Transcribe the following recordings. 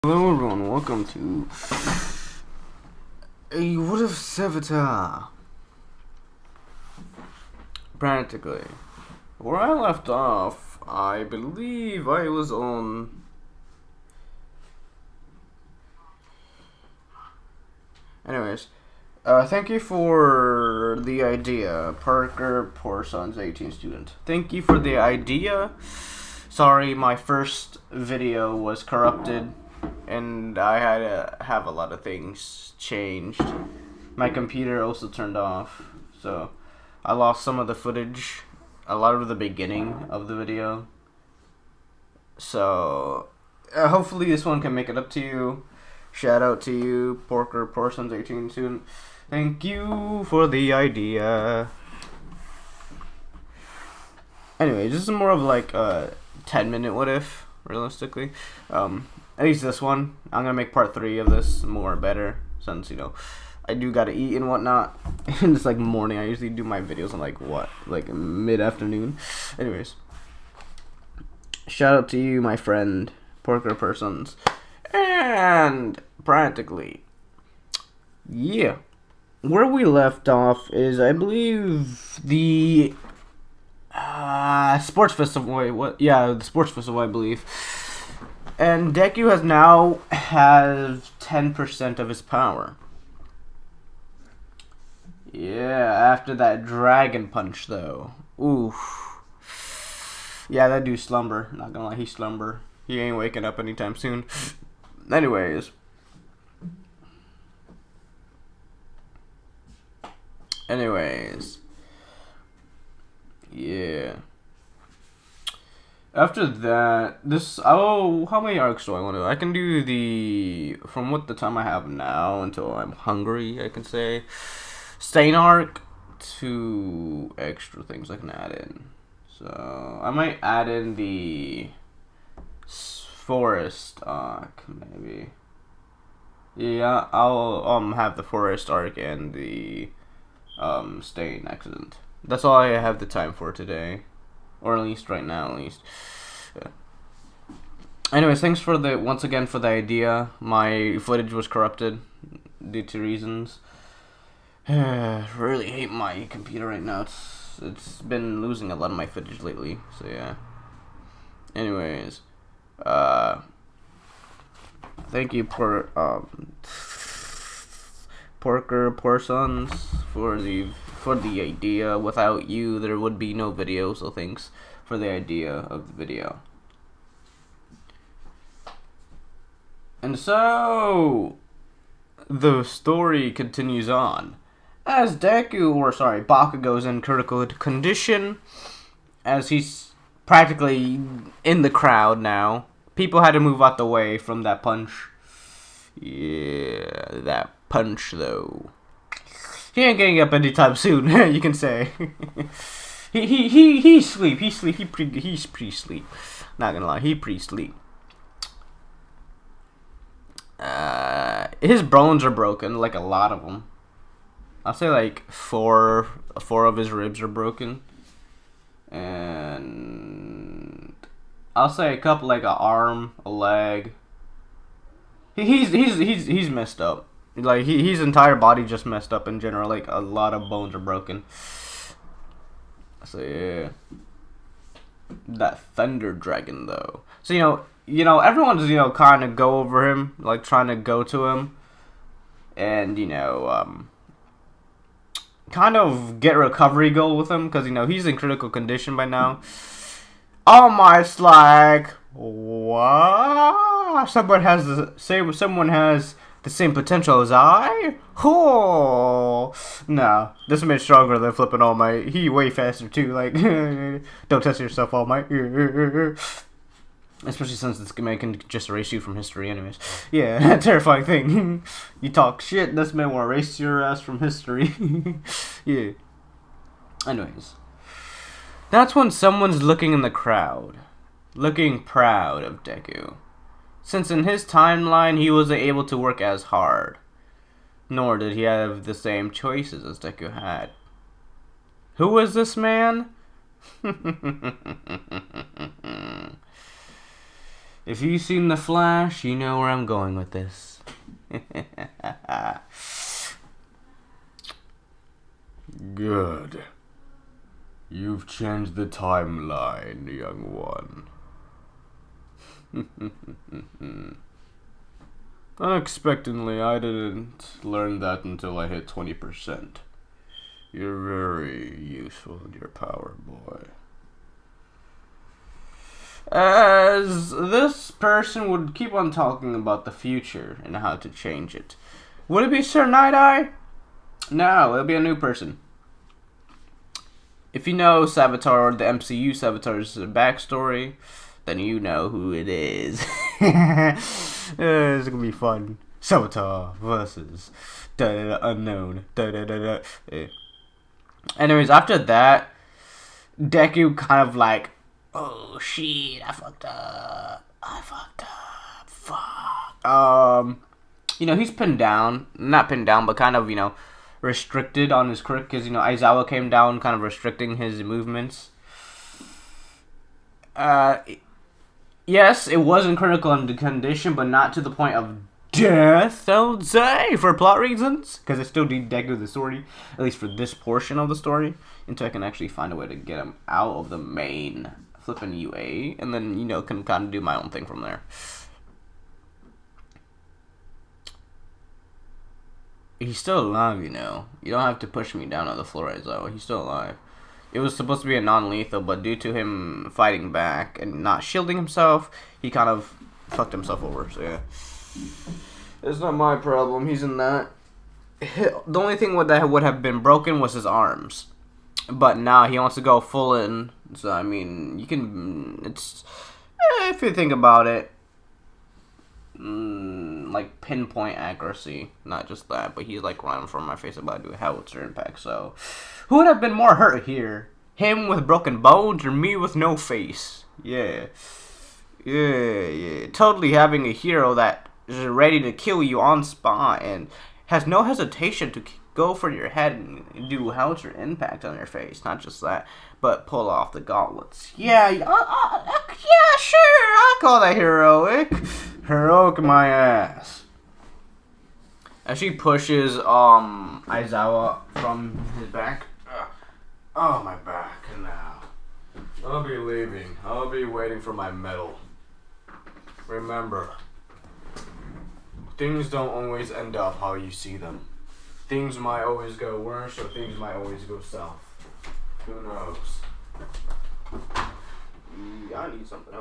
Hello everyone, welcome to a What If Savatar. Practically. Where I left off, I believe I was on... Anyways, thank you for the idea, Parker Porson's 18 student. Thank you for the idea. Sorry, my first video was corrupted, and I had to have a lot of things changed. My computer also turned off, so I lost some of the footage, a lot of the beginning of the video. So hopefully this one can make it up to you. Shout out to you, Parker Porson's 18 student. Thank you for the idea. Anyway, this is more of like a 10-minute what if, realistically. At least this one. I'm gonna make part 3 of this more better, since, you know, I do gotta eat and whatnot. And it's like morning. I usually do my videos in like mid-afternoon. Anyways, shout out to you, my friend, Parker Persons. And practically, yeah. Where we left off is, I believe, the sports festival. Wait, what? Yeah, the sports festival, I believe. And Deku has 10% of his power. Yeah, after that dragon punch, though. Oof. Yeah, that dude slumber. Not gonna lie, he slumber. He ain't waking up anytime soon. Anyways. Yeah. After that, how many arcs do I want to do? I can do from what the time I have now until I'm hungry, I can say. Stain arc to extra things I can add in. So, I might add in the forest arc, maybe. Yeah, I'll have the forest arc and the stain accident. That's all I have the time for today. Or at least right now, at least. Yeah. Anyways, thanks for once again for the idea. My footage was corrupted due to reasons. Really hate my computer right now. It's been losing a lot of my footage lately. So yeah. Anyways, thank you for Parker Porsons for the idea. Without you, there would be no video, so thanks for the idea of the video. And so, the story continues on. As Bakugo's in critical condition, as he's practically in the crowd now. People had to move out the way from that punch. Yeah, that punch, though. He ain't getting up anytime soon, you can say. He's pre-sleep. Not gonna lie, he pre-sleep. His bones are broken, like a lot of them. I'll say like four of his ribs are broken, and I'll say a couple, like an arm, a leg. He's messed up. Like his entire body just messed up in general. Like a lot of bones are broken. So yeah, that thunder dragon though. So you know everyone's kind of go over him, like trying to go to him, and kind of get recovery goal with him because he's in critical condition by now. Oh my slag! What? Someone has the same potential as I? Oh no, this man's stronger than flipping All Might. He way faster too. Like, don't test yourself, All Might. Especially since this man can just erase you from history, anyways. Yeah, terrifying thing. You talk shit, this man will erase your ass from history. Yeah. Anyways, that's when someone's looking in the crowd, looking proud of Deku, since in his timeline he wasn't able to work as hard, nor did he have the same choices as Deku had. Who was this man? If you've seen The Flash, you know where I'm going with this. Good. You've changed the timeline, young one. Unexpectedly, I didn't learn that until I hit 20%. You're very useful in your power, boy. As this person would keep on talking about the future and how to change it. Would it be Sir Night-Eye? No, it'll be a new person. If you know Savatar or the MCU Savatar's backstory, then you know who it is. It's gonna be fun. Savatar versus unknown. Anyways, after that, Deku kind of like, oh shit, I fucked up. Fuck. He's pinned down. Not pinned down, but kind of, restricted on his quirk because, Aizawa came down kind of restricting his movements. Yes, it was in critical condition, but not to the point of death, I would say, for plot reasons. Because I still need Deku the story, at least for this portion of the story, until I can actually find a way to get him out of the main flipping UA, and then, can kind of do my own thing from there. He's still alive, You don't have to push me down on the floor, Aizawa. He's still alive. It was supposed to be a non-lethal, but due to him fighting back and not shielding himself, he kind of fucked himself over, so yeah. It's not my problem, he's in that. The only thing that would have been broken was his arms. But now he wants to go full in, so I mean, you can, if you think about it, like pinpoint accuracy, not just that, but he's like running from my face about to do a howitzer impact, so who would have been more hurt here? Him with broken bones or me with no face? Yeah. Totally having a hero that is ready to kill you on spot and has no hesitation to go for your head and do howitzer impact on your face. Not just that, but pull off the gauntlets. Yeah, sure, I'll call that heroic. Heroic my ass. As she pushes Aizawa from his back. Oh, my back now. I'll be leaving. I'll be waiting for my medal. Remember, things don't always end up how you see them. Things might always go worse, or things might always go south. Who knows? I need something.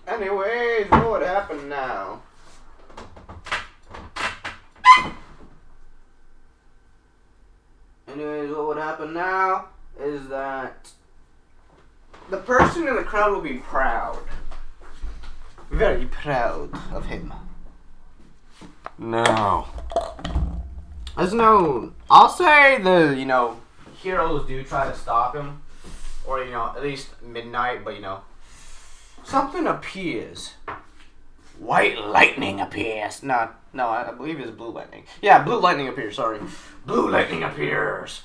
Anyways, what would happen now? What would happen now is that the person in the crowd will be proud. Very proud of him. No. I'll say the, heroes do try to stop him. Or, at least midnight, but, something appears. White lightning appears. No, I believe it's blue lightning. Yeah, blue lightning appears, sorry. Blue lightning appears.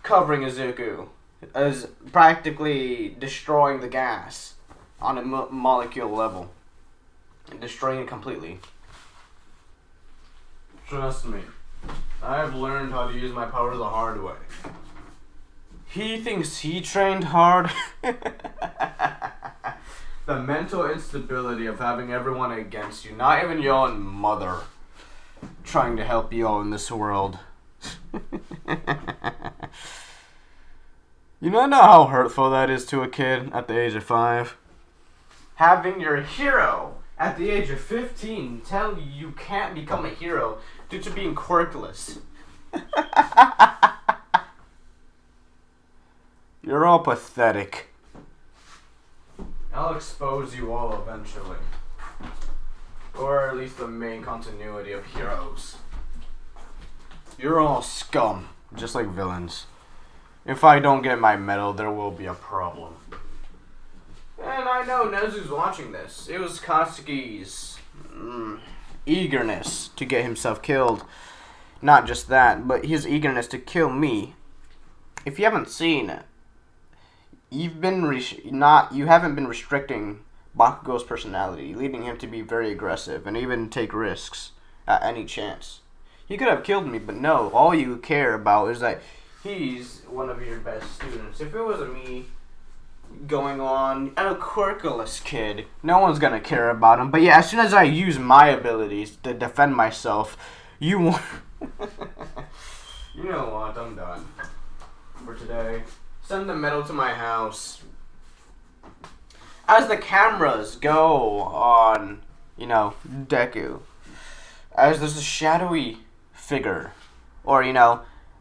Covering Izuku. As practically destroying the gas on a molecule level. And destroying it completely. Trust me. I have learned how to use my power the hard way. He thinks he trained hard. The mental instability of having everyone against you, not even your own mother, trying to help you all in this world. You know how hurtful that is to a kid at the age of 5? Having your hero at the age of 15 tell you can't become a hero due to being quirkless. You're all pathetic. I'll expose you all eventually. Or at least the main continuity of heroes. You're all scum, just like villains. If I don't get my medal, there will be a problem. And I know Nezu's watching this. It was Katsuki's eagerness to get himself killed. Not just that, but his eagerness to kill me. If you haven't seen it, you haven't been restricting Bakugo's personality, leading him to be very aggressive and even take risks at any chance. He could have killed me, but no, all you care about is that he's one of your best students. If it was me going on, a quirkless kid, no one's gonna care about him. But yeah, as soon as I use my abilities to defend myself, you want... You know what, I'm done for today. Send the medal to my house. As the cameras go on, Deku, as there's a shadowy figure, or,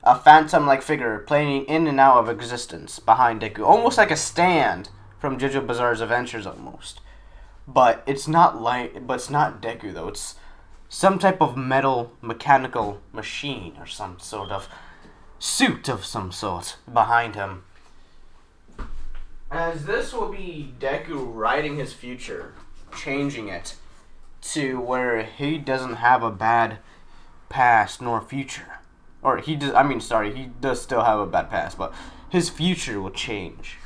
a phantom-like figure playing in and out of existence behind Deku, almost like a stand from JoJo Bizarre's Adventures, almost. But it's not Deku though. It's some type of metal mechanical machine or some sort of suit of some sort behind him. As this will be Deku writing his future, changing it to where he doesn't have a bad past nor future. Or he does still have a bad past, but his future will change.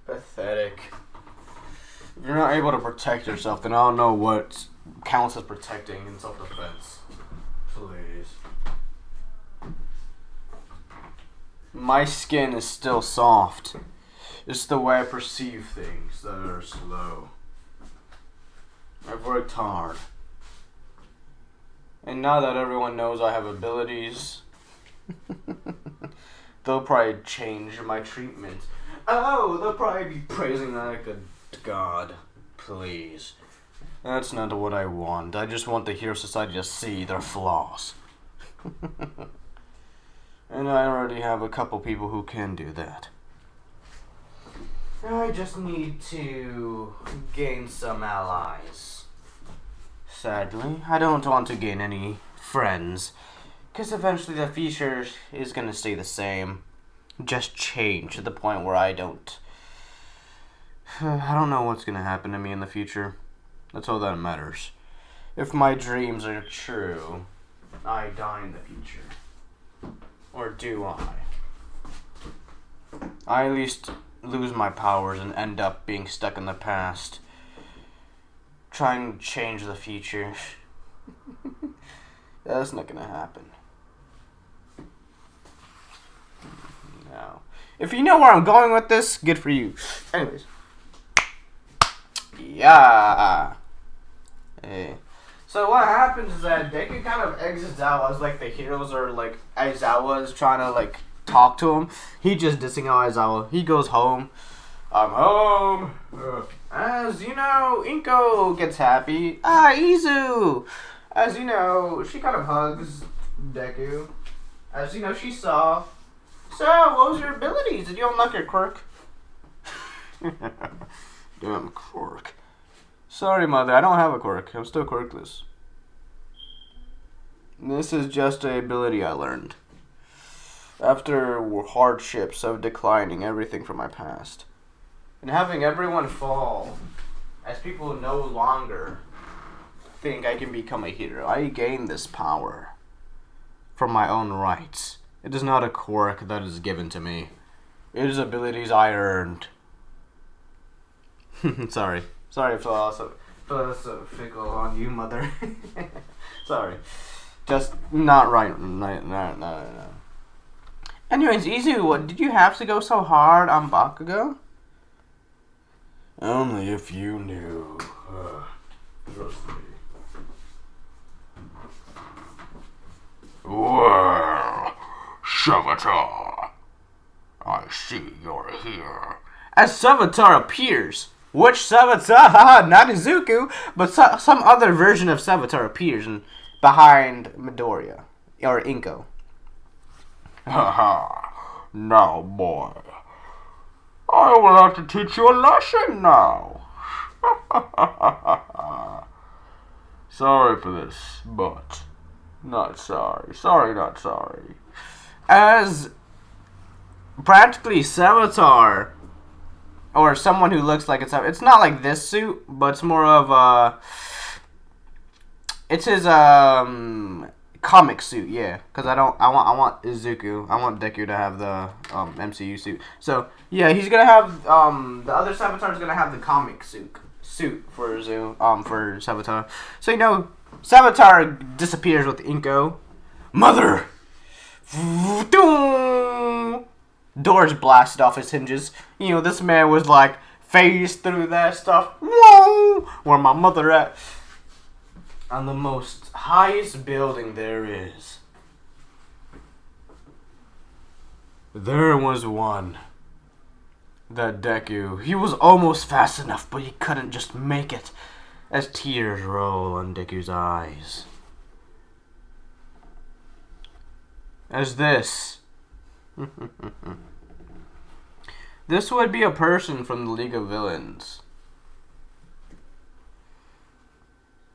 Pathetic. If you're not able to protect yourself, then I don't know what counts as protecting in self-defense. Please. My skin is still soft. It's the way I perceive things that are slow. I've worked hard. And now that everyone knows I have abilities, they'll probably change my treatment. Oh, they'll probably be praising me like a god. Please. That's not what I want. I just want the Hero Society to see their flaws. And I already have a couple people who can do that. I just need to gain some allies. Sadly, I don't want to gain any friends, because eventually the future is going to stay the same. Just change to the point where I don't know what's going to happen to me in the future. That's all that matters. If my dreams are true, I die in the future. Or do I? I at least lose my powers and end up being stuck in the past, trying to change the future. That's not gonna happen. No. If you know where I'm going with this, good for you. Anyways. Yeah. Hey. So what happens is that Deku kind of exits out as like the heroes are like Aizawa is trying to like talk to him. He just dissing out Aizawa. He goes home. I'm home. As you know, Inko gets happy. Izu. As you know, she kind of hugs Deku. As you know, she saw. So, what was your abilities? Did you unlock your quirk? Damn quirk. Sorry, mother, I don't have a quirk. I'm still quirkless. This is just an ability I learned after hardships of declining everything from my past. And having everyone fall, as people no longer think I can become a hero. I gain this power from my own rights. It is not a quirk that is given to me. It is abilities I earned. Sorry philosophical on you, mother. Sorry. Just not right. No. Anyways, Izu, what did you have to go so hard on Bakugo? Only if you knew. Trust me. Well, Savatar, I see you're here. As Savatar appears, which Savatar? Not Izuku, but some other version of Savatar appears behind Midoriya or Inko. Haha! Now, boy, I will have to teach you a lesson now. Sorry for this, but not sorry. Sorry, not sorry. As practically Savatar, or someone who looks like it's not like this suit, but it's more of it's his comic suit, yeah. Because I want Izuku. I want Deku to have the MCU suit. So yeah, he's gonna have the other Savatar's gonna have the comic suit for for Savatar. So Savatar disappears with Inko. Mother. Doors blasted off his hinges. This man was like phased through that stuff. Whoa! Where my mother at? On the most highest building there is. There was one. That Deku. He was almost fast enough, but he couldn't just make it. As tears roll on Deku's eyes. As this. This would be a person from the League of Villains.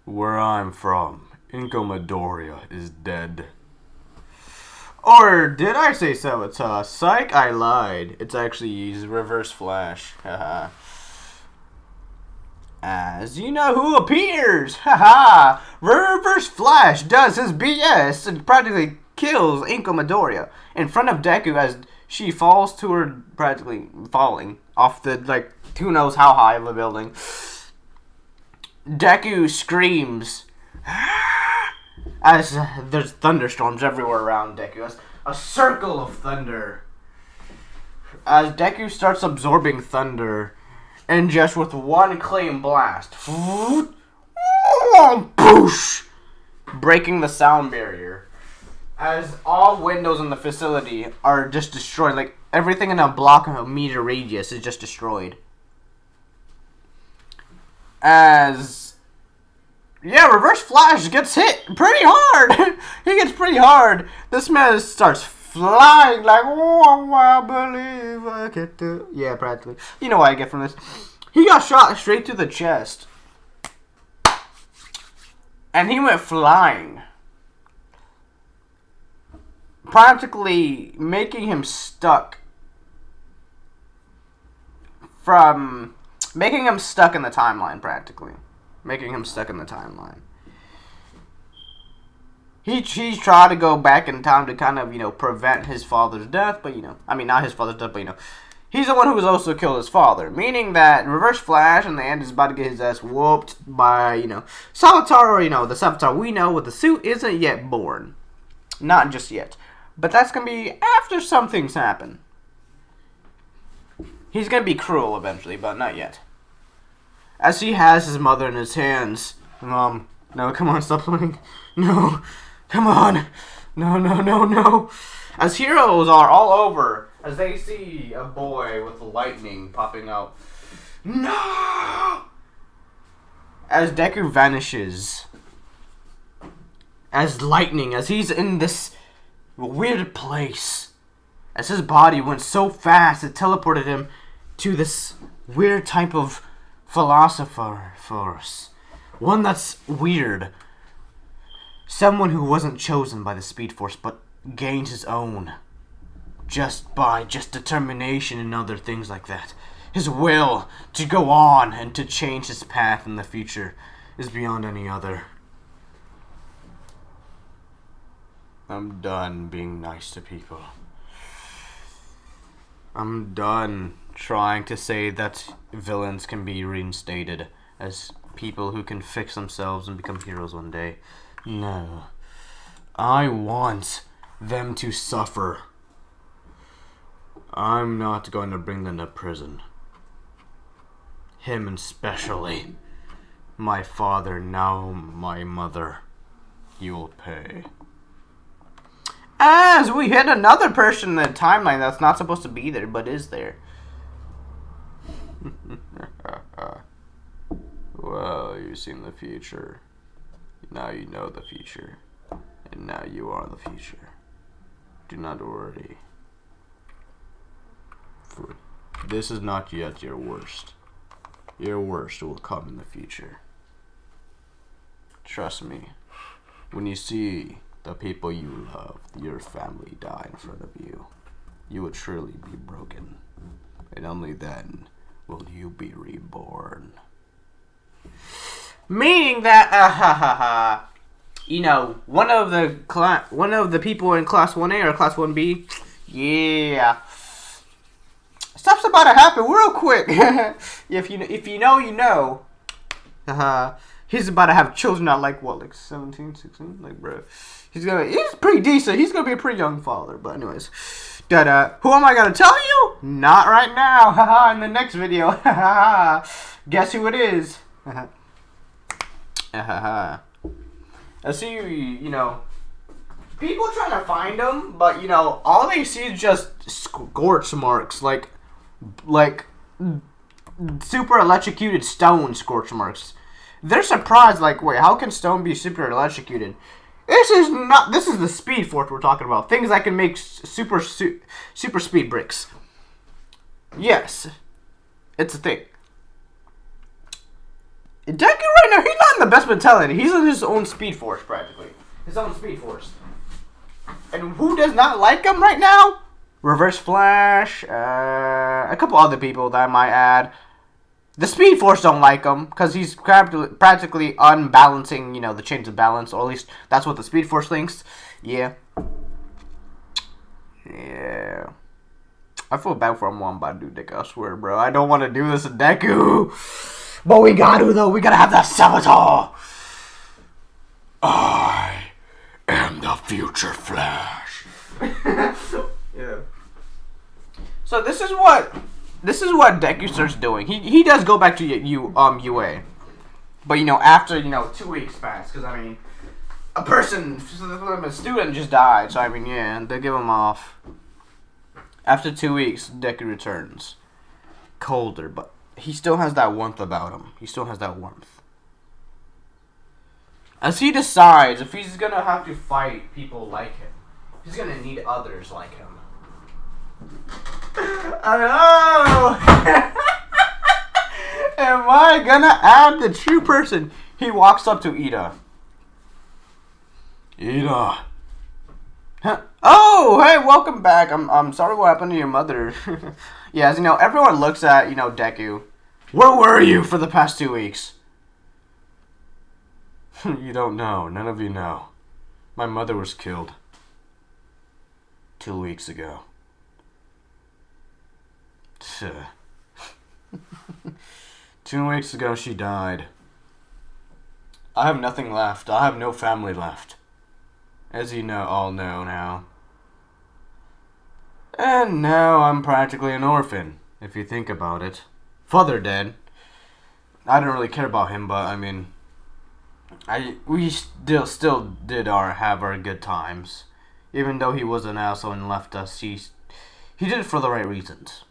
Where I'm from, Inko Midoriya is dead. Or did I say Savatar? Psych, I lied. It's actually Reverse Flash. Haha. As you know who appears. Haha. Reverse Flash does his BS and practically kills Inko Midoriya in front of Deku as she falls to her, practically falling off the, who knows how high of a building. Deku screams as there's thunderstorms everywhere around Deku. As a circle of thunder. As Deku starts absorbing thunder, and just with one clean blast, boosh, breaking the sound barrier. As all windows in the facility are just destroyed, like everything in a block of a meter radius is just destroyed. Reverse Flash gets hit pretty hard. He gets pretty hard. This man starts flying like, oh, I believe I can do. Yeah, practically. You know what I get from this. He got shot straight to the chest. And he went flying. Practically making him stuck. Making him stuck in the timeline, practically. Making him stuck in the timeline. He tried to go back in time to kind of, prevent his father's death, but, not his father's death, but, he's the one who was also killed his father. Meaning that Reverse Flash in the end is about to get his ass whooped by, Savatar, or, the Savatar we know with the suit isn't yet born. Not just yet. But that's going to be after some things happen. He's going to be cruel eventually, but not yet. As he has his mother in his hands. Mom, no, come on, stop playing. No, come on. No. As heroes are all over, as they see a boy with lightning popping out. No! As Deku vanishes. As lightning, as he's in this weird place. As his body went so fast, it teleported him to this weird type of philosopher force. One that's weird. Someone who wasn't chosen by the Speed Force, but gained his own. Just by determination and other things like that. His will to go on and to change his path in the future is beyond any other. I'm done being nice to people. I'm done trying to say that villains can be reinstated as people who can fix themselves and become heroes one day. No. I want them to suffer. I'm not going to bring them to prison. Him especially. My father, now my mother. You'll pay. As we hit another person in the timeline that's not supposed to be there, but is there. Well, you've seen the future. Now you know the future. And now you are the future. Do not worry. For this is not yet your worst. Your worst will come in the future. Trust me. When you see the people you love, your family die in front of you, you will truly be broken. And only then will you be reborn. Meaning that, you know, one of the people in Class 1A or Class 1B, yeah, stuff's about to happen real quick. If you know, you know. He's about to have children at like what, like 17, 16? Like, bro, he's pretty decent. He's gonna be a pretty young father. But anyways, who am I gonna tell you? Not right now. Haha, in the next video. Guess who it is? I see you know, people trying to find him, but you know, all they see is just scorch marks, like super electrocuted stone scorch marks. They're surprised, like, wait, how can stone be super electrocuted? This is the speed force we're talking about. Things that can make super speed bricks. Yes, it's a thing. Deku right now, he's not in the best mentality. He's in his own speed force, practically. His own speed force. And who does not like him right now? Reverse Flash, a couple other people that I might add. The Speed Force don't like him because he's practically unbalancing, you know, the chains of balance, or at least that's what the Speed Force thinks. Yeah. Yeah. I feel bad for him while I'm about to do Deku, I swear, bro. I don't want to do this to Deku. But we got to, though. We got to have that Savatar. I am the future Flash. Yeah. So this is what Deku starts doing. He does go back to UA, but you know, after, you know, 2 weeks pass, because I mean, a student just died, so I mean, yeah, they give him off. After 2 weeks, Deku returns, colder, but he still has that warmth about him. He still has that warmth. As he decides if he's gonna have to fight people like him, he's gonna need others like him. I know. Am I gonna add the true person? He walks up to Ida. Ida. Huh? Oh, hey, welcome back. I'm sorry what happened to your mother. Yeah, as you know, everyone looks at, you know, Deku. Where were you for the past 2 weeks? You don't know. None of you know. My mother was killed 2 weeks ago. 2 weeks ago she died. I have nothing left. I have no family left. As you know, all know now. And now I'm practically an orphan, if you think about it. Father dead. I don't really care about him, but I mean, we still did have our good times. Even though he was an asshole and left us, he did it for the right reasons.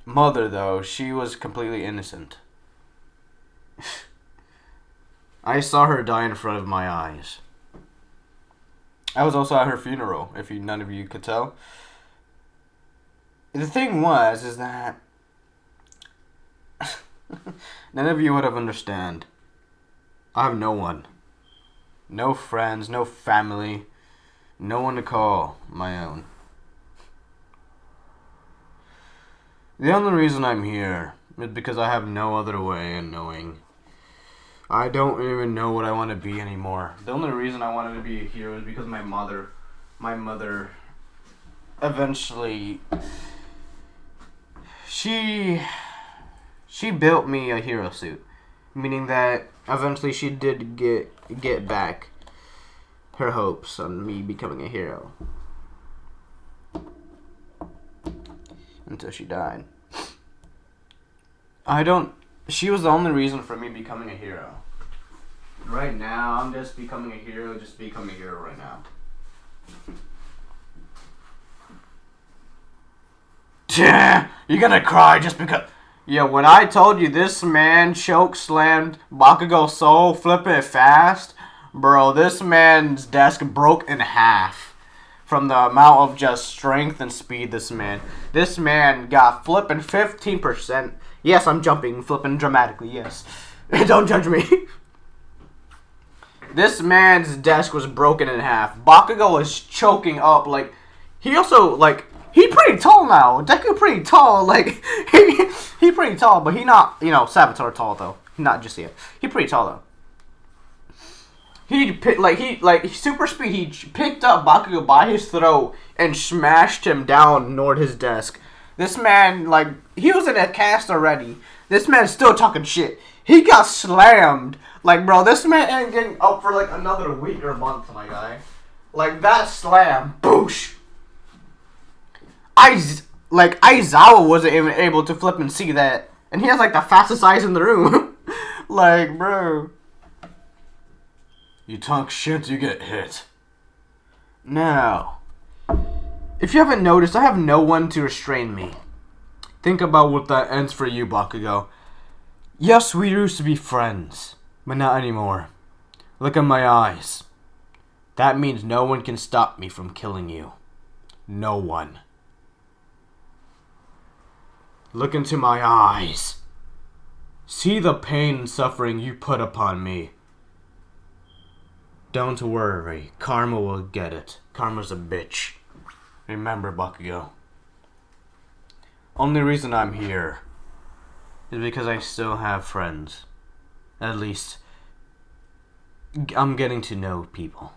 Mother, though, she was completely innocent. I saw her die in front of my eyes. I was also at her funeral, if none of you could tell. The thing is that none of you would have understand. I have no one. No friends, no family, no one to call my own. The only reason I'm here is because I have no other way of knowing. I don't even know what I want to be anymore. The only reason I wanted to be a hero is because my mother eventually, she built me a hero suit. Meaning that eventually she did get back her hopes on me becoming a hero. Until she died. She was the only reason for me becoming a hero. Right now, I'm just becoming a hero right now. You're gonna cry just because... Yeah, when I told you this man choke slammed Bakugo's soul, flipping it fast, bro, this man's desk broke in half. From the amount of just strength and speed this man got flipping 15%. Yes, I'm jumping, flipping dramatically, yes. Don't judge me. This man's desk was broken in half. Bakugo was choking up, like, he also, like, he pretty tall now. Deku pretty tall, like, he pretty tall, but he not, you know, Savatar tall, though. Not just yet. He pretty tall, though. super speed. He picked up Bakugo by his throat and smashed him down toward his desk. This man, like, he was in a cast already. This man's still talking shit. He got slammed. Like, bro, this man ain't getting up for like another week or month, my guy. Like, that slam, boosh. Aizawa wasn't even able to flip and see that, and he has like the fastest eyes in the room. Like, bro. You talk shit, you get hit. Now, if you haven't noticed, I have no one to restrain me. Think about what that ends for you, Bakugo. Yes, we used to be friends, but not anymore. Look at my eyes. That means no one can stop me from killing you. No one. Look into my eyes. See the pain and suffering you put upon me. Don't worry, Karma will get it. Karma's a bitch. Remember, Bakugo. Only reason I'm here is because I still have friends. At least, I'm getting to know people.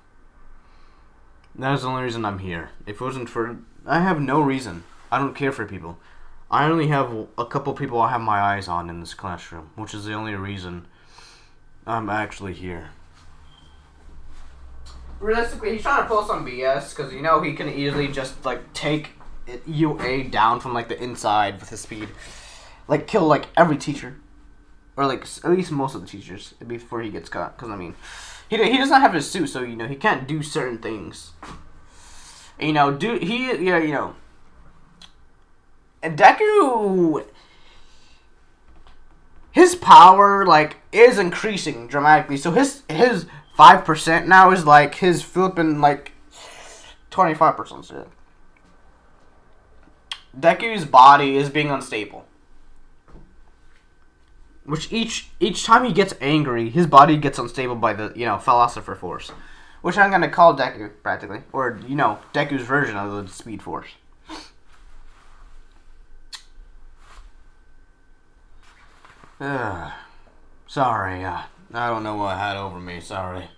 That's the only reason I'm here. If it wasn't for... I have no reason. I don't care for people. I only have a couple people I have my eyes on in this classroom, which is the only reason I'm actually here. Realistically, he's trying to pull some BS, because, you know, he can easily just, like, take UA down from, like, the inside with his speed. Like, kill, like, every teacher. Or, like, at least most of the teachers before he gets caught. Because, I mean, he does not have his suit, so, you know, he can't do certain things. And, you know, and Deku, his power, like, is increasing dramatically. So his 5% now is like his flipping like 25% shit. Deku's body is being unstable. Which each time he gets angry, his body gets unstable by the, you know, philosopher force. Which I'm gonna call Deku, practically. Or, you know, Deku's version of the speed force. Sorry, I don't know what I had over me, sorry.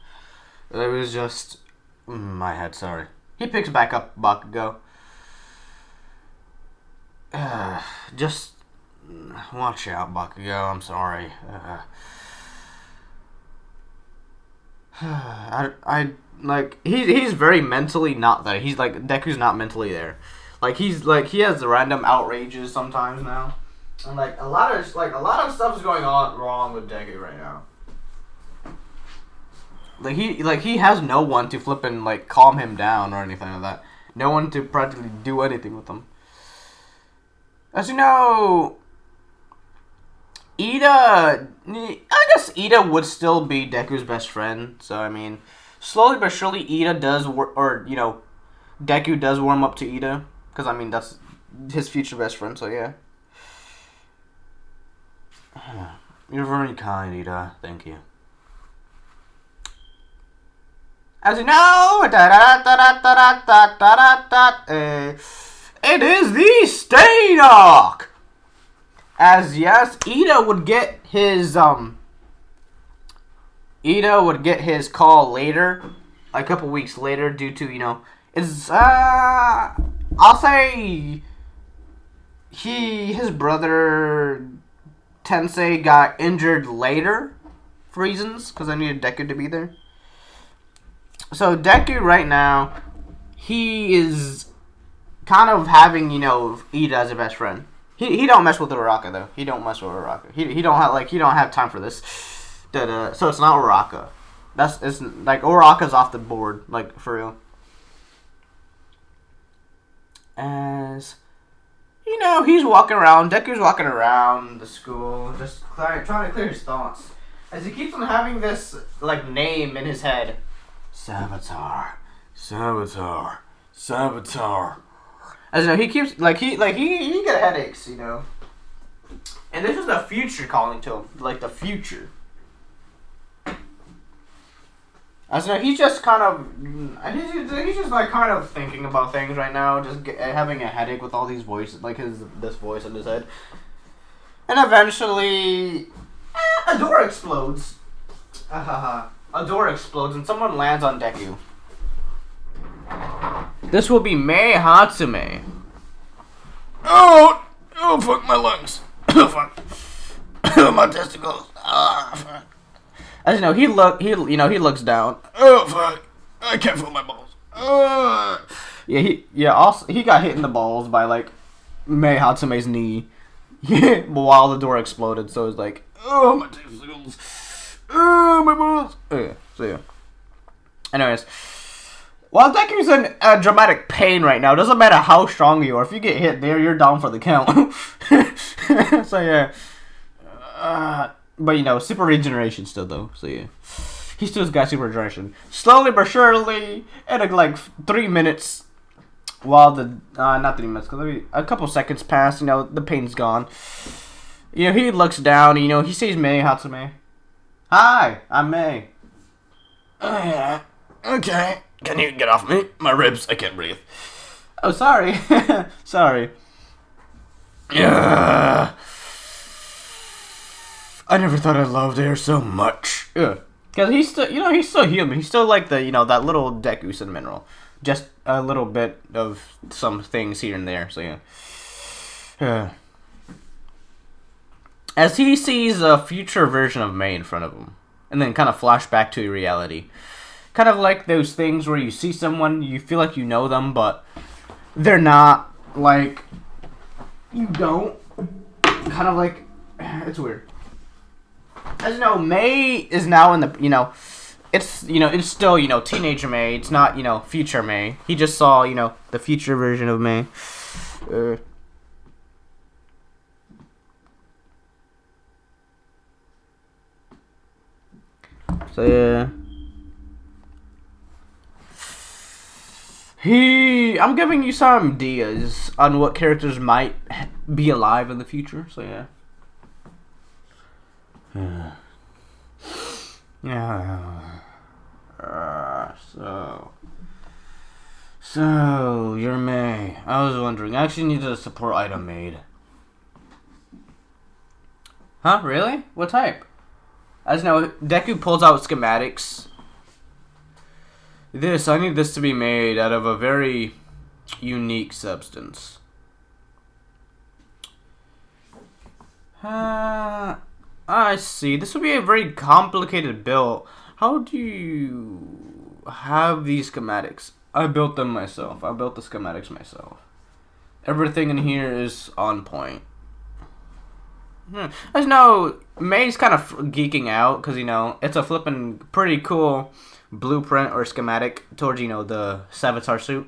It was just my head, sorry. He picks back up Bakugo. Just watch out, Bakugo, I'm sorry. He's very mentally not there. He's like, Deku's not mentally there. Like, he has random outrages sometimes now. And a lot of stuff is going on wrong with Deku right now. He has no one to flip and like calm him down or anything like that. No one to practically do anything with him. As you know, I guess Ida would still be Deku's best friend. So I mean, slowly but surely, Ida does Deku does warm up to Ida, because I mean that's his future best friend. So yeah. You're very kind, Ida. Thank you. As you know, it is the Stay Knock. As yes, Ida would get his call later, a couple weeks later, due to, you know, I'll say his brother Tensei got injured later for reasons, because I needed Deku to be there. So Deku right now, he is kind of having, you know, Ida as a best friend. He don't mess with Uraraka though. He don't mess with Uraraka. He don't have time for this. So it's not Uraraka. It's like Uraraka's off the board, like for real. As you know, he's walking around. Deku's walking around the school, just trying to clear his thoughts. As he keeps on having this like name in his head, Savatar, Savatar, Savatar. As you know, he keeps he get headaches, you know. And this is the future calling to him, like the future. As you know, he's just kind of thinking about things right now, just having a headache with all these voices, like this voice in his head. And eventually, a door explodes. a door explodes and someone lands on Deku. This will be Mei Hatsume. Oh, fuck my lungs. Oh, fuck. My testicles. Ah, fuck. As you know, he looks down. Oh, fuck. I can't feel my balls. Also, he got hit in the balls by, like, Mei Hatsume's knee. While the door exploded, so it's like, oh, my testicles. Oh, my balls. Yeah. Anyways. While Deku's in dramatic pain right now, doesn't matter how strong you are. If you get hit there, you're down for the count. So, yeah. But, super regeneration still, though. So, yeah. He still's got super regeneration. Slowly but surely, in, like, 3 minutes, while the... not 3 minutes, because a couple seconds pass, the pain's gone. He looks down, he sees Mei Hatsume. Hi, I'm Mei. Oh, yeah. Okay. Can you get off me? My ribs, I can't breathe. Oh, sorry. Sorry. Yeah. I never thought I loved air so much. Yeah. Because he's still, he's still human. He's still like that little Deku cinnamon roll. Just a little bit of some things here and there, so yeah. As he sees a future version of Mei in front of him. And then kind of flash back to reality. Kind of like those things where you see someone, you feel like you know them, but they're not, like, you don't. Kind of like, it's weird. As you know, Mei is now in the, it's still, teenager Mei. It's not, future Mei. He just saw, the future version of Mei. So, yeah. I'm giving you some ideas on what characters might be alive in the future, so yeah. So, you're Mei. I was wondering, I actually needed a support item made. Huh, really? What type? As you know, Deku pulls out schematics. I need this to be made out of a very unique substance. I see. This would be a very complicated build. How do you have these schematics? I built them myself. I built the schematics myself. Everything in here is on point. As you know, Mei's kind of geeking out because, it's a flippin' pretty cool blueprint or schematic towards, the Savatar suit.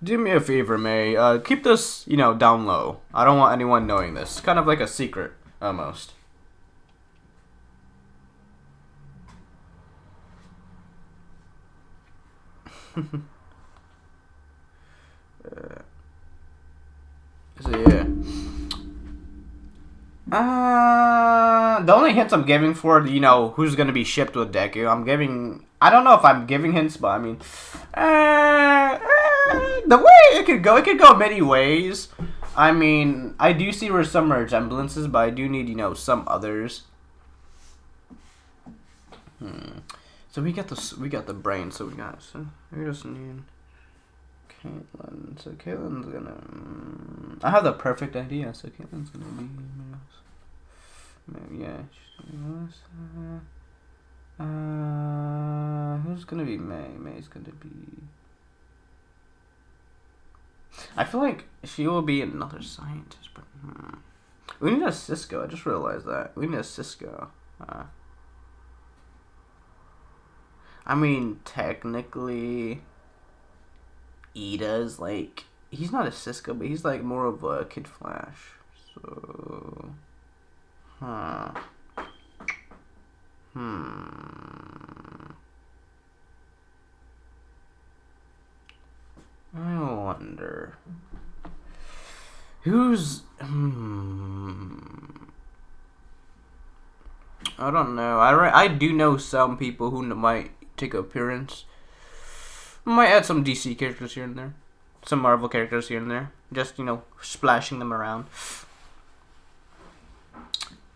Do me a favor, Mei. Keep this, down low. I don't want anyone knowing this. It's kind of like a secret, almost. So, yeah. The only hints I'm giving for, who's going to be shipped with Deku, I don't know if I'm giving hints, but I mean, the way it could go many ways. I mean, I do see where some resemblances, but I do need, some others. So we got the brain, so we just need Caitlyn. So Caitlyn's gonna, I have the perfect idea, so Caitlyn's gonna be, yeah, who's gonna be Mei? Mei's gonna be, I feel like she will be another scientist, but we need a Cisco. I just realized that. We need a Cisco. I mean, technically, Ida's like, he's not a Cisco, but he's like more of a Kid Flash. So, I wonder who's I don't know. I do know some people who might take appearance. Might add some DC characters here and there, some Marvel characters here and there. Just splashing them around.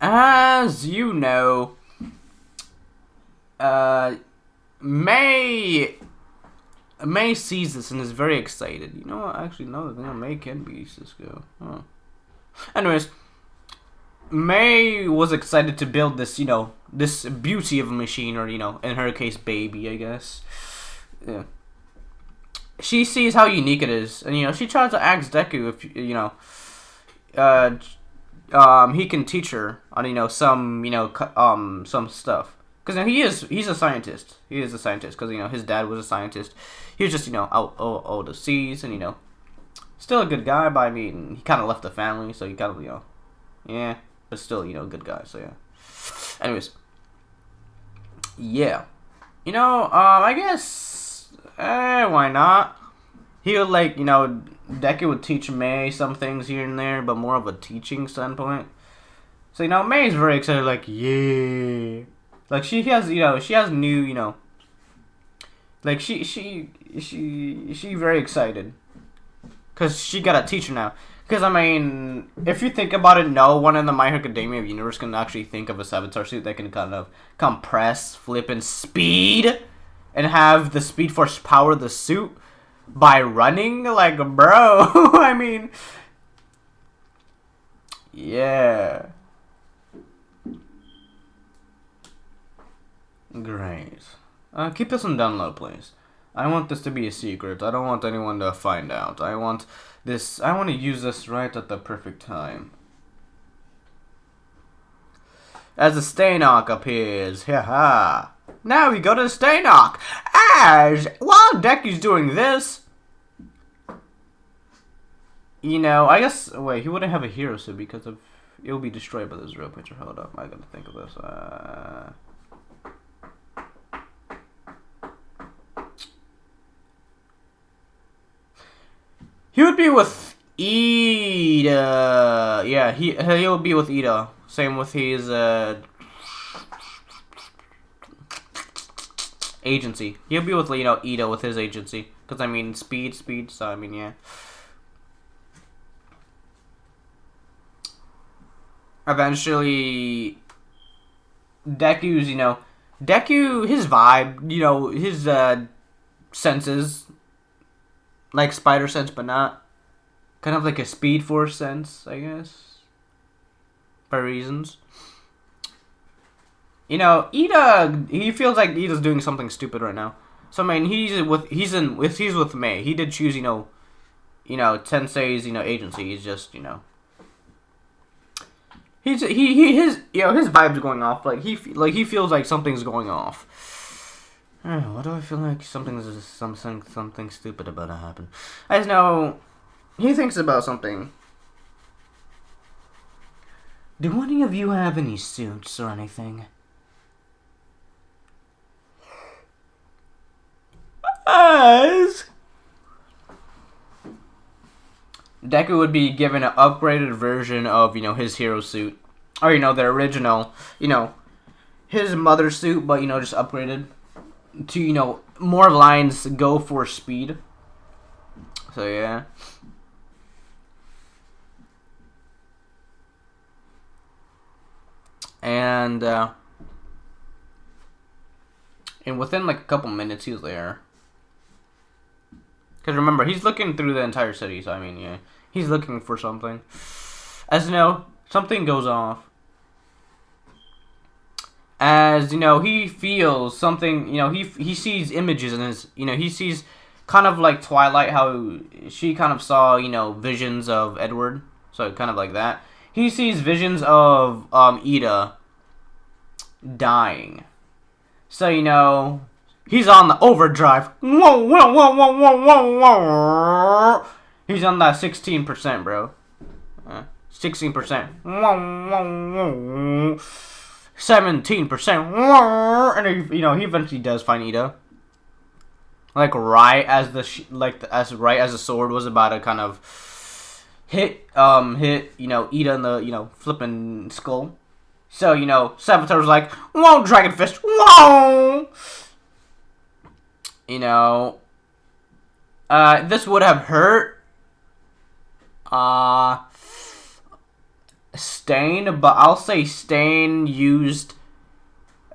As you know, May sees this and is very excited. You know what? Actually, no, May can be Cisco. Huh. Anyways, May was excited to build this, this beauty of a machine, or, in her case, baby, I guess. Yeah. She sees how unique it is, and, she tries to ask Deku if, he can teach her on, some stuff. Because he's a scientist. He is a scientist because his dad was a scientist. He was just out overseas and still a good guy. But I mean, he kind of left the family, so he kind of yeah, but still good guy. So yeah. Anyways, yeah, I guess why not? He would Deku would teach May some things here and there, but more of a teaching standpoint. So May's very excited, like yeah. Like she has new, like she very excited, cause she got a teacher now. Cause I mean, if you think about it, no one in the My Hero Academia universe can actually think of a Savatar suit that can kind of compress, flip, and speed, and have the Speed Force power the suit by running. Like, bro, I mean, yeah. Great. Keep this on download, please. I want this to be a secret. I don't want anyone to find out. I want to use this right at the perfect time. As the Staynock appears. Haha. Now we go to the Staynock. While Deku's doing this, I guess, wait, he wouldn't have a hero suit because it will be destroyed by this real picture. Hold up, I gotta think of this. He would be with Ida. Yeah, he would be with Ida. Same with his agency. He'll be with Ida with his agency. Cause I mean speed. So I mean yeah. Eventually, Deku's his vibe. His senses. Like spider sense, but not. Kind of like a Speed Force sense, I guess. By reasons. Ida, he feels like Ida's doing something stupid right now. So I mean, he's with May. He did choose, Tensei's, agency. He's just, his vibe's going off. Like he feels like something's going off. Why do I feel like something stupid about to happen? I just know he thinks about something. Do any of you have any suits or anything? As Deku would be given an upgraded version of his hero suit, or the original, his mother suit, but just upgraded to more lines go for speed. So yeah. And within like a couple minutes he was there. Because remember, he's looking through the entire city, so I mean, yeah, he's looking for something. As something goes off. As he feels something. He sees images in his. He sees kind of like Twilight, how she kind of saw visions of Edward. So kind of like that. He sees visions of Ida dying. So he's on the overdrive. Whoa, whoa, whoa, whoa, whoa, whoa, whoa. He's on that 16%, bro. 16%. 17%. And he eventually does find Ida. Like right as the sword was about to kind of hit Ida in the flipping skull. So Savatar's like, whoa, Dragon Fist, whoa. This would have hurt. Stain, but I'll say Stain used.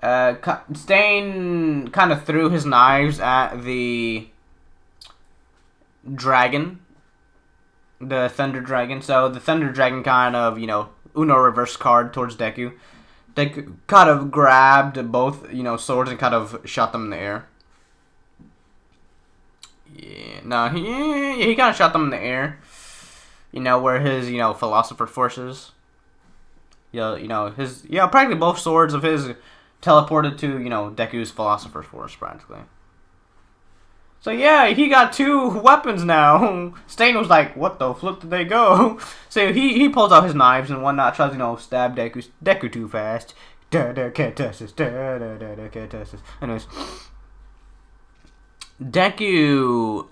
Stain kind of threw his knives at the dragon, the Thunder Dragon. So the Thunder Dragon kind of, Uno reverse card towards Deku. Deku kind of grabbed both, swords and kind of shot them in the air. Yeah, no, he kind of shot them in the air. Where his, Philosopher Forces. Practically both swords of his teleported to, Deku's Philosopher Force, practically. So yeah, he got 2 weapons now. Stain was like, what the flip did they go? So he pulls out his knives and whatnot, tries to, stab Deku too fast. Can't touch this. Can't touch this. Anyways. Deku,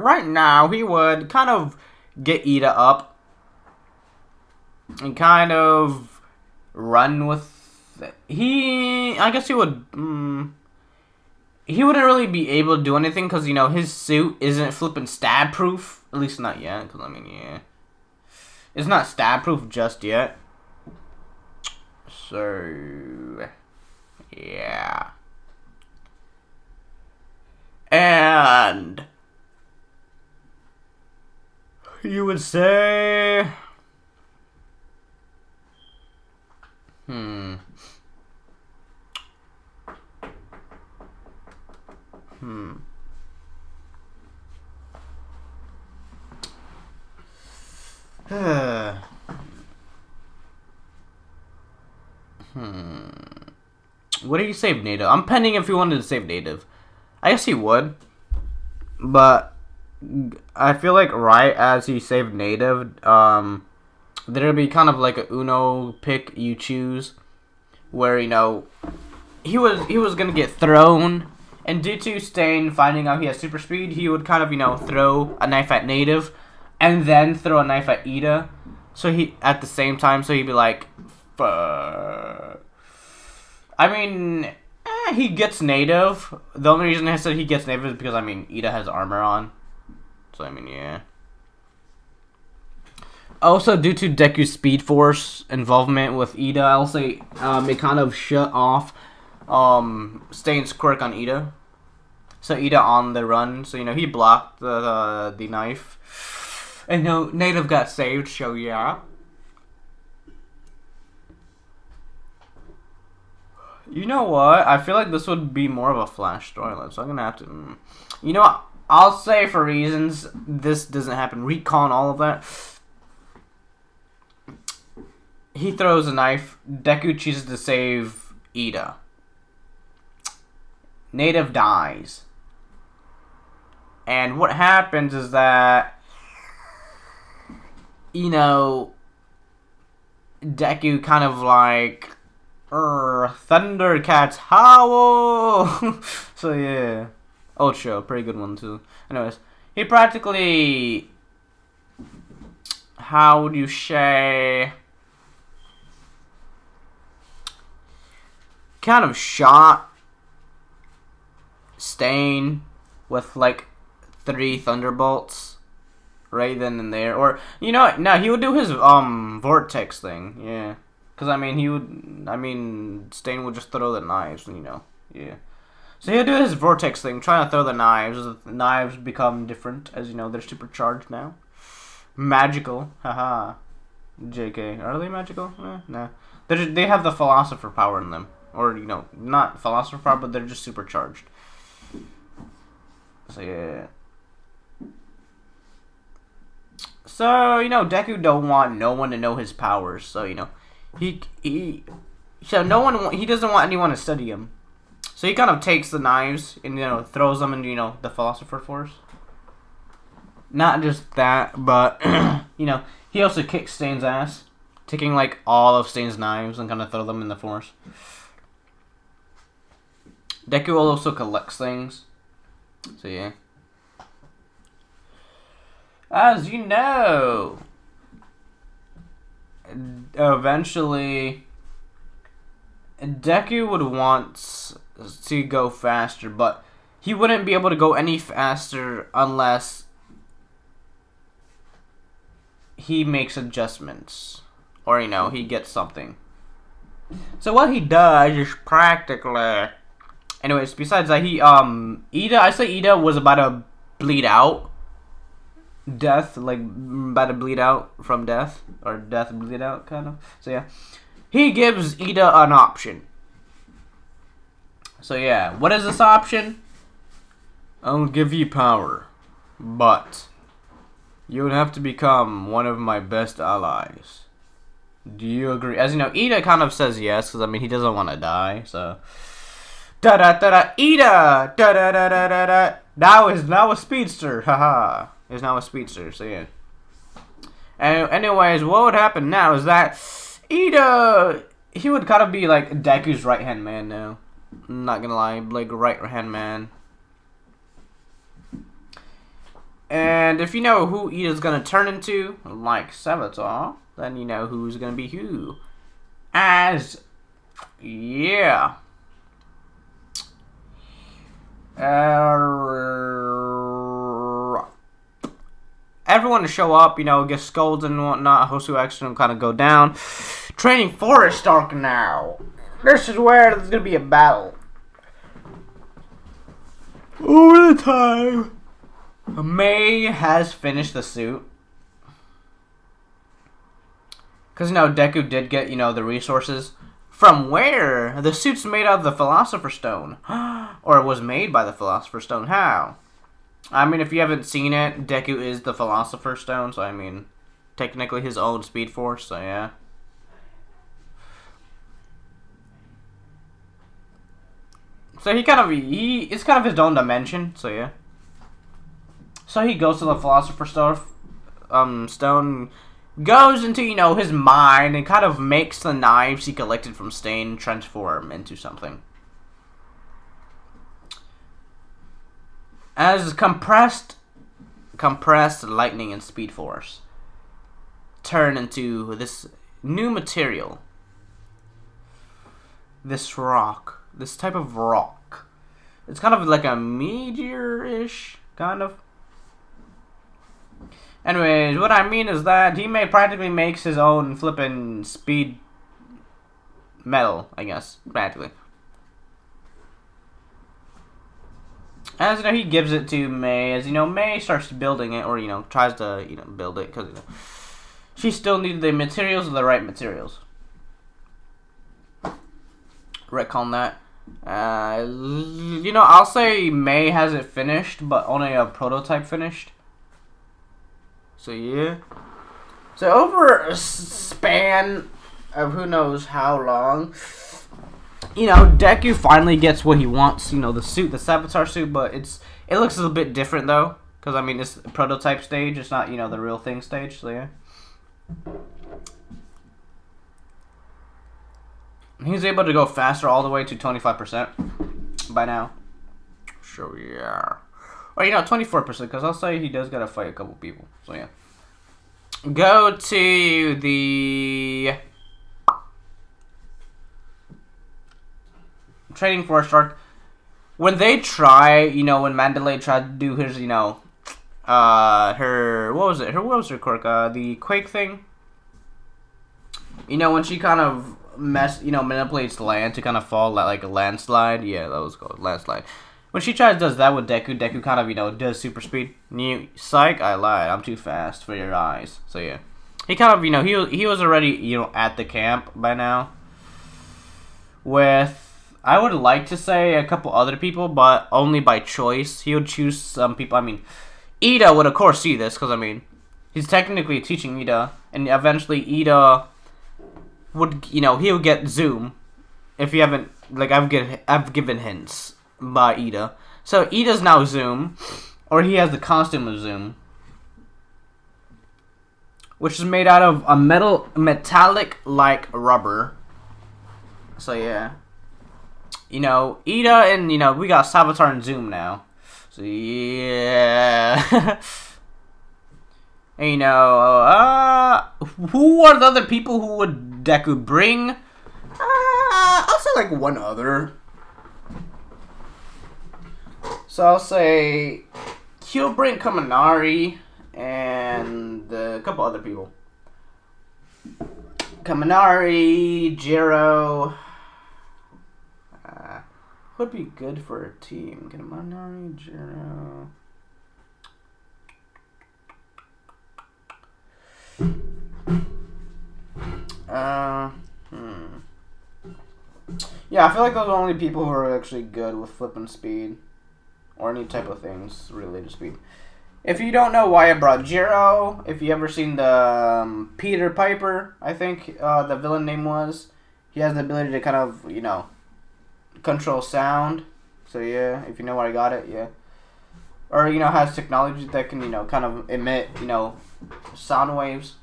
right now, he would kind of get Ida up and kind of run with, I guess he would, he wouldn't really be able to do anything because, his suit isn't flipping stab proof, at least not yet, because, yeah, it's not stab proof just yet, so, yeah. And you would say, What do you save native? I'm pending if he wanted to save native. I guess he would, but I feel like right as he saved native, there'd be kind of like a Uno pick you choose, where he was gonna get thrown, and due to Stain finding out he has super speed, he would kind of throw a knife at native, and then throw a knife at Ida, so he at the same time, so he'd be like, fuck. I mean, he gets native. The only reason I said he gets native is because, Ida has armor on. So, yeah. Also, due to Deku's Speed Force involvement with Ida, I'll say it kind of shut off Stain's quirk on Ida. So, Ida on the run. So, he blocked the knife. And, native got saved, so yeah. You know what? I feel like this would be more of a Flash storyline, so I'm gonna have to. You know what? I'll say for reasons this doesn't happen. Recon all of that. He throws a knife. Deku chooses to save Ida. Native dies. And what happens is that, Deku kind of like, Thundercats howl. So yeah, old show, pretty good one too. Anyways, he practically, how would you say, kind of shot Stain with like 3 thunderbolts right then and there, or no, he would do his vortex thing, yeah. Because, Stain would just throw the knives, yeah. So he'll do his vortex thing, trying to throw the knives. The knives become different, as they're supercharged now. Magical, haha. JK, are they magical? No. They have the Philosopher power in them. Or, not Philosopher power, but they're just supercharged. So, yeah. So, Deku don't want no one to know his powers, so, he doesn't want anyone to study him. So he kind of takes the knives and throws them into the Philosopher Force. Not just that, but he also kicks Stain's ass, taking like all of Stain's knives and kind of throw them in the Force. Deku also collects things. So yeah. As you know, eventually Deku would want to go faster, but he wouldn't be able to go any faster unless he makes adjustments. Or, he gets something. So what he does is practically... Anyways, besides that, I say Ida was about to bleed out. Death, like, about to bleed out from death. Or death bleed out, kind of. So, yeah. He gives Ida an option. So, yeah. What is this option? I'll give you power. But you would have to become one of my best allies. Do you agree? As you know, Ida kind of says yes, because, he doesn't want to die, so... Da-da-da-da, Ida! Da-da-da-da-da-da! Now a speedster, haha. Is now a speedster, so yeah. And anyways, what would happen now is that Ida, he would kind of be like Deku's right-hand man now. I'm not gonna lie, like right-hand man. And if you know who Ida's gonna turn into, like Savatar, then you know who's gonna be who. Yeah. Everyone to show up, get scolded and whatnot. Hosu action will kind of go down. Training Forest arc now. This is where there's gonna be a battle. Over the time, May has finished the suit. Because, Deku did get, the resources. From where? The suit's made out of the Philosopher's Stone. Or it was made by the Philosopher's Stone. How? If you haven't seen it, Deku is the Philosopher's Stone. So, technically his own Speed Force. So, yeah. So, it's kind of his own dimension. So, yeah. So, he goes to the Philosopher's Stone, goes into, his mind and kind of makes the knives he collected from Stain transform into something. As compressed lightning and Speed Force turn into this new material. This rock. This type of rock. It's kind of like a meteor-ish, kind of. Anyways, what I mean is that he practically makes his own flippin' speed metal, I guess, practically. As he gives it to May, as May starts building it, or tries to build it, because she still needed the materials, the right materials. Retcon that. I'll say May has it finished, but only a prototype finished. So, yeah. So, over a span of who knows how long, Deku finally gets what he wants. The suit, the Savatar suit, but it looks a little bit different, though. Because, it's the prototype stage. It's not, the real thing stage. So, yeah. He's able to go faster all the way to 25% by now. So, yeah. Or, 24%, because I'll say he does gotta fight a couple people. So, yeah. Go to the Training Forest arc. When they try, when Mandalay tried to do his, what was her quirk? The quake thing. When she kind of manipulates land to kind of fall like a landslide. Yeah, that was called landslide. When she does that with Deku, Deku kind of, does super speed. Psych, I lied. I'm too fast for your eyes. So, yeah. He kind of, he was already, at the camp by now. With, I would like to say a couple other people, but only by choice. He would choose some people. Ida would, of course, see this, because, he's technically teaching Ida. And eventually, Ida would, he would get Zoom. If you haven't, like, I've given hints by Ida. So Ida's now Zoom, or he has the costume of Zoom, which is made out of a metallic like rubber. So yeah, Ida and we got Savatar and Zoom now. So yeah, and, who are the other people who would Deku bring? I'll say like one other. So I'll say he'll bring Kaminari and a couple other people. Kaminari, Jiro. Would be good for a team. Kaminari, Jiro. Yeah, I feel like those are the only people who are actually good with flipping speed. Or any type of things related to speed. If you don't know why I brought Jiro, if you ever seen the Peter Piper, I think the villain name was, he has the ability to kind of, you know, control sound. So yeah, if you know where I got it, yeah. Or, you know, has technology that can, you know, kind of emit, you know, sound waves.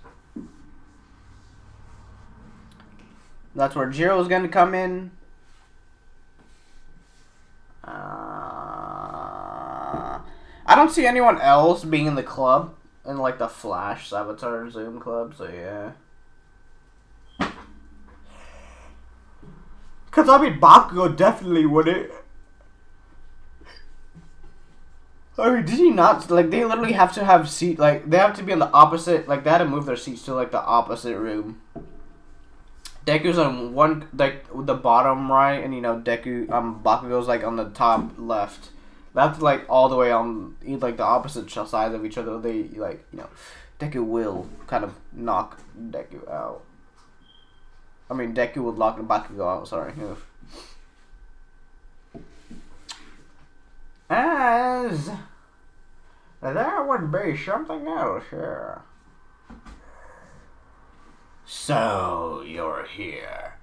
That's where Jiro's going to come in. I don't see anyone else being in the club, in like the Flash, Savatar, Zoom club, so yeah. Because I mean, Bakugo definitely wouldn't. I mean, did he not? Like, they literally have to have seat, like, they have to be on the opposite, like, they had to move their seats to, like, the opposite room. Deku's on one, like, the bottom right, and, you know, Bakugo's, like, on the top left. They have to, like, all the way on, like, the opposite sides of each other. They, like, you know, Deku will kind of knock Deku out. I mean, Deku will knock Bakugo out, sorry. As there would be something else here. So, you're here.